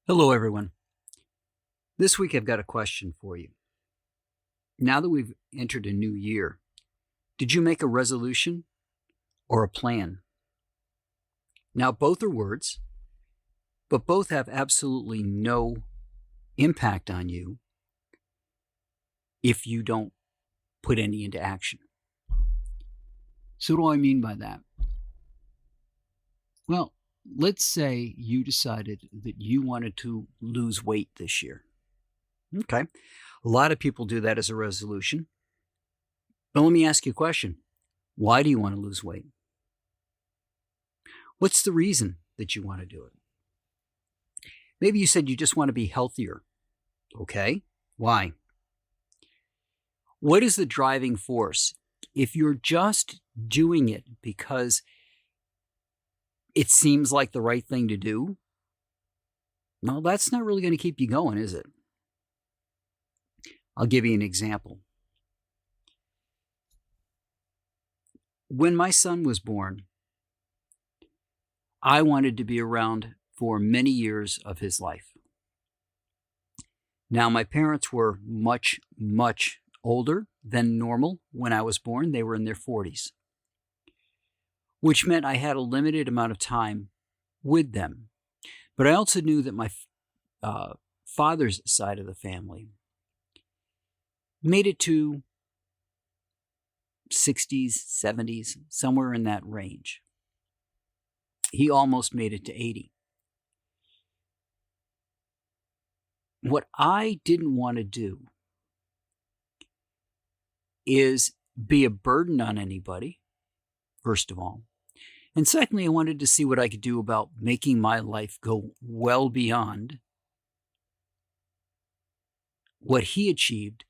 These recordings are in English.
Hello, everyone. This week I've got a question for you. Now that we've entered a new year, did you make a resolution or a plan? Now, both are words, but both have absolutely no impact on you if you don't put any into action. So, what do I mean by that? Well, let's say you decided that you wanted to lose weight this year. Okay. A lot of people do that as a resolution. But let me ask you a question. Why do you want to lose weight? What's the reason that you want to do it? Maybe you said you just want to be healthier. Okay. Why? What is the driving force? If you're just doing it because it seems like the right thing to do, no, that's not really going to keep you going, is it? I'll give you an example. When my son was born, I wanted to be around for many years of his life. Now, my parents were much, much older than normal when I was born. They were in their 40s, which meant I had a limited amount of time with them. But I also knew that my father's side of the family made it to 60s, 70s, somewhere in that range. He almost made it to 80. What I didn't want to do is be a burden on anybody, first of all. And secondly, I wanted to see what I could do about making my life go well beyond what he achieved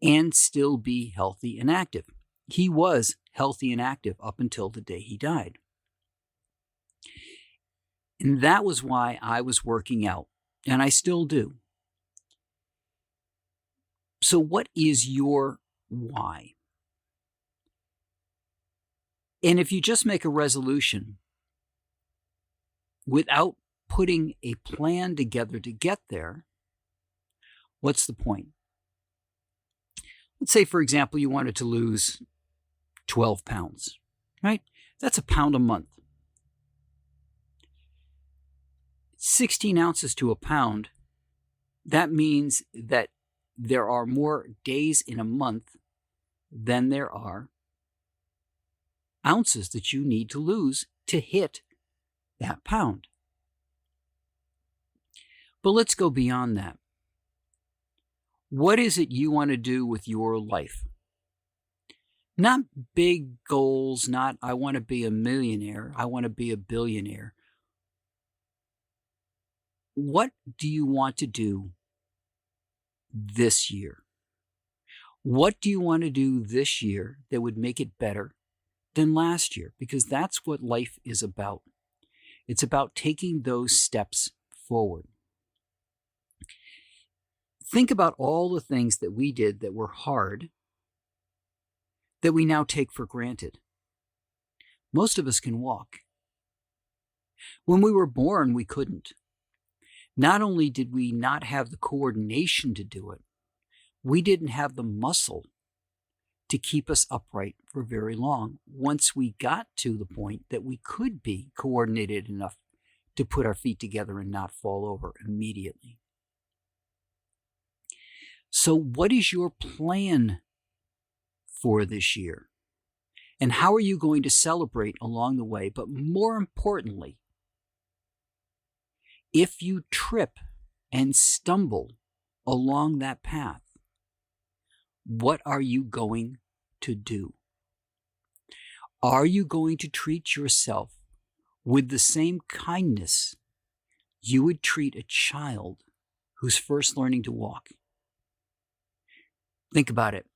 and still be healthy and active. He was healthy and active up until the day he died. And that was why I was working out, and I still do. So what is your why? And if you just make a resolution without putting a plan together to get there, what's the point? Let's say, for example, you wanted to lose 12 pounds, right? That's a pound a month. 16 ounces to a pound, that means that there are more days in a month than there are ounces that you need to lose to hit that pound. But let's go beyond that. What is it you want to do with your life? Not big goals, not I want to be a millionaire, I want to be a billionaire. What do you want to do this year? What do you want to do this year that would make it better than last year? Because that's what life is about. It's about taking those steps forward. Think about all the things that we did that were hard that we now take for granted. Most of us can walk. When we were born, we couldn't. Not only did we not have the coordination to do it, we didn't have the muscle to keep us upright for very long once we got to the point that we could be coordinated enough to put our feet together and not fall over immediately. So what is your plan for this year? And how are you going to celebrate along the way? But more importantly, if you trip and stumble along that path, what are you going to do? Are you going to treat yourself with the same kindness you would treat a child who's first learning to walk? Think about it.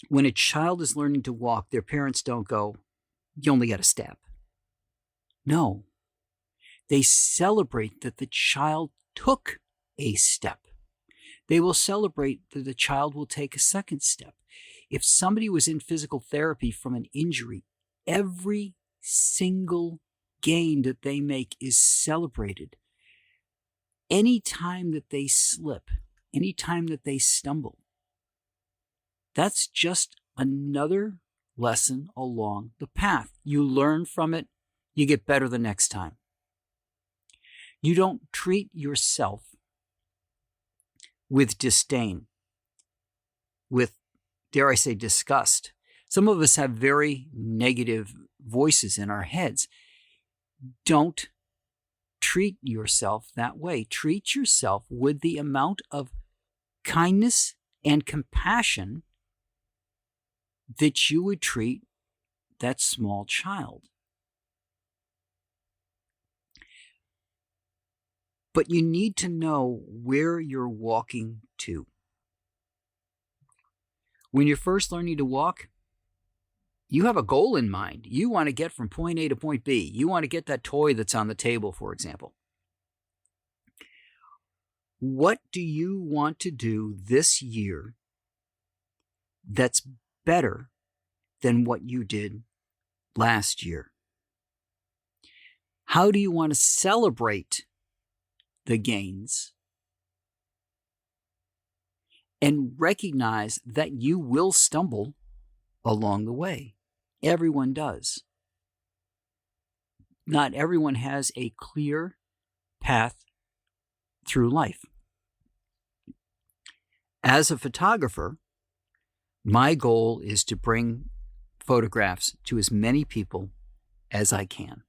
When a child is learning to walk, their parents don't go, "You only got a step." No. They celebrate that the child took a step. They will celebrate that the child will take a second step. If somebody was in physical therapy from an injury, every single gain that they make is celebrated. any time that they slip, any time that they stumble, that's just another lesson along the path. You learn from it, you get better the next time. You don't treat yourself with disdain, with, dare I say, disgust. Some of us have very negative voices in our heads. Don't treat yourself that way. Treat yourself with the amount of kindness and compassion that you would treat that small child. But you need to know where you're walking to. When you're first learning to walk, you have a goal in mind. You want to get from point A to point B. You want to get that toy that's on the table, for example. What do you want to do this year that's better than what you did last year? How do you want to celebrate the gains and recognize that you will stumble along the way? Everyone does. Not everyone has a clear path through life. As a photographer, my goal is to bring photographs to as many people as I can.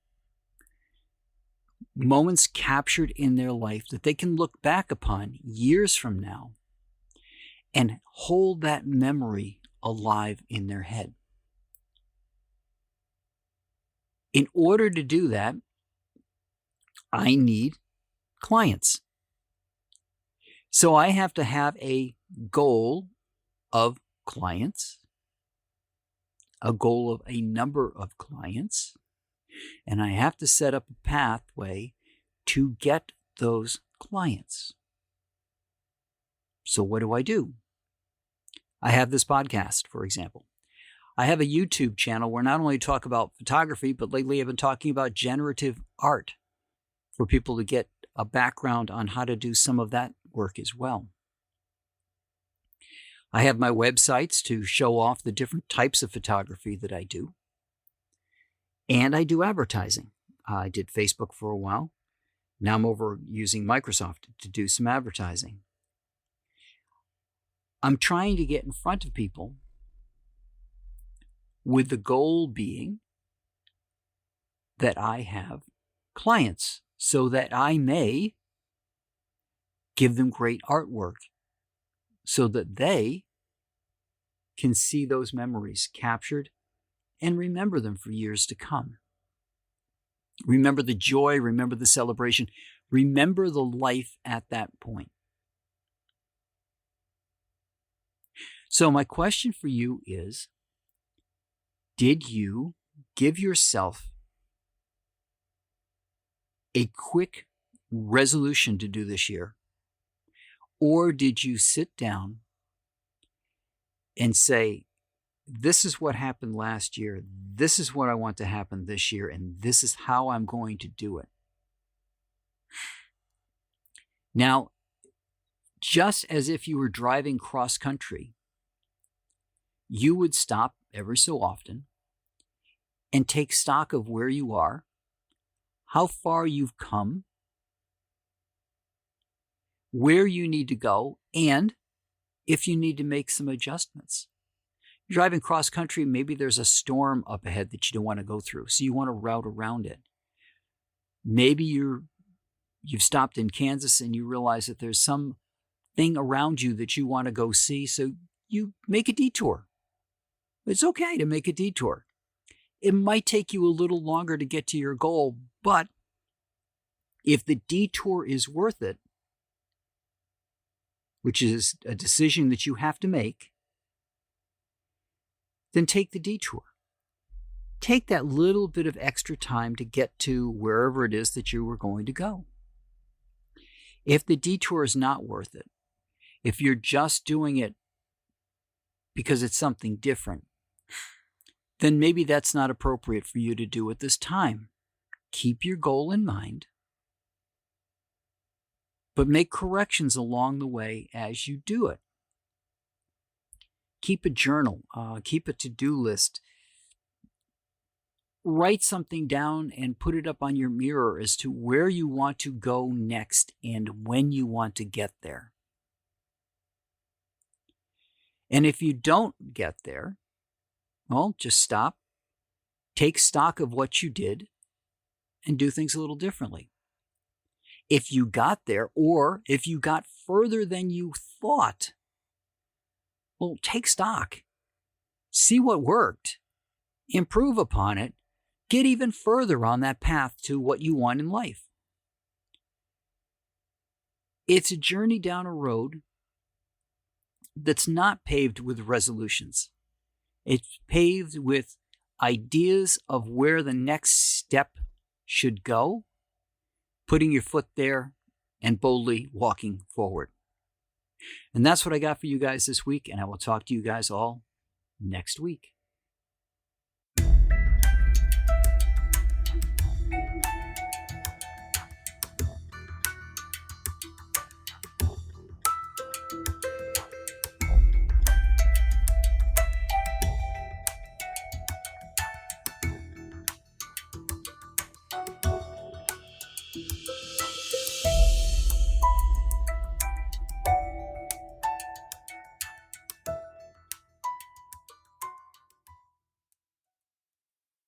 Moments captured in their life that they can look back upon years from now and hold that memory alive in their head. In order to do that, I need clients. So I have to have a goal of clients, a goal of a number of clients, and I have to set up a pathway to get those clients. So what do? I have this podcast, for example. I have a YouTube channel where not only talk about photography, but lately I've been talking about generative art for people to get a background on how to do some of that work as well. I have my websites to show off the different types of photography that I do. And I do advertising. I did Facebook for a while. Now I'm over using Microsoft to do some advertising. I'm trying to get in front of people with the goal being that I have clients so that I may give them great artwork so that they can see those memories captured and remember them for years to come. Remember the joy, remember the celebration, remember the life at that point. So my question for you is, did you give yourself a quick resolution to do this year? Or did you sit down and say, this is what happened last year, this is what I want to happen this year, and this is how I'm going to do it? Now, just as if you were driving cross country, you would stop every so often and take stock of where you are, how far you've come, where you need to go, and if you need to make some adjustments. You're driving cross country, maybe there's a storm up ahead that you don't want to go through, so you want to route around it. Maybe you've stopped in Kansas and you realize that there's some thing around you that you want to go see, so you make a detour. It's okay to make a detour. It might take you a little longer to get to your goal, but if the detour is worth it, which is a decision that you have to make, then take the detour. Take that little bit of extra time to get to wherever it is that you were going to go. If the detour is not worth it, if you're just doing it because it's something different, then maybe that's not appropriate for you to do at this time. Keep your goal in mind. but make corrections along the way as you do it. Keep a journal, keep a to-do list. Write something down and put it up on your mirror as to where you want to go next and when you want to get there. And if you don't get there, well, just stop, take stock of what you did, and do things a little differently. If you got there, or if you got further than you thought, well, take stock. See what worked. Improve upon it. Get even further on that path to what you want in life. It's a journey down a road that's not paved with resolutions. It's paved with ideas of where the next step should go, putting your foot there and boldly walking forward. And that's what I got for you guys this week, and I will talk to you guys all next week.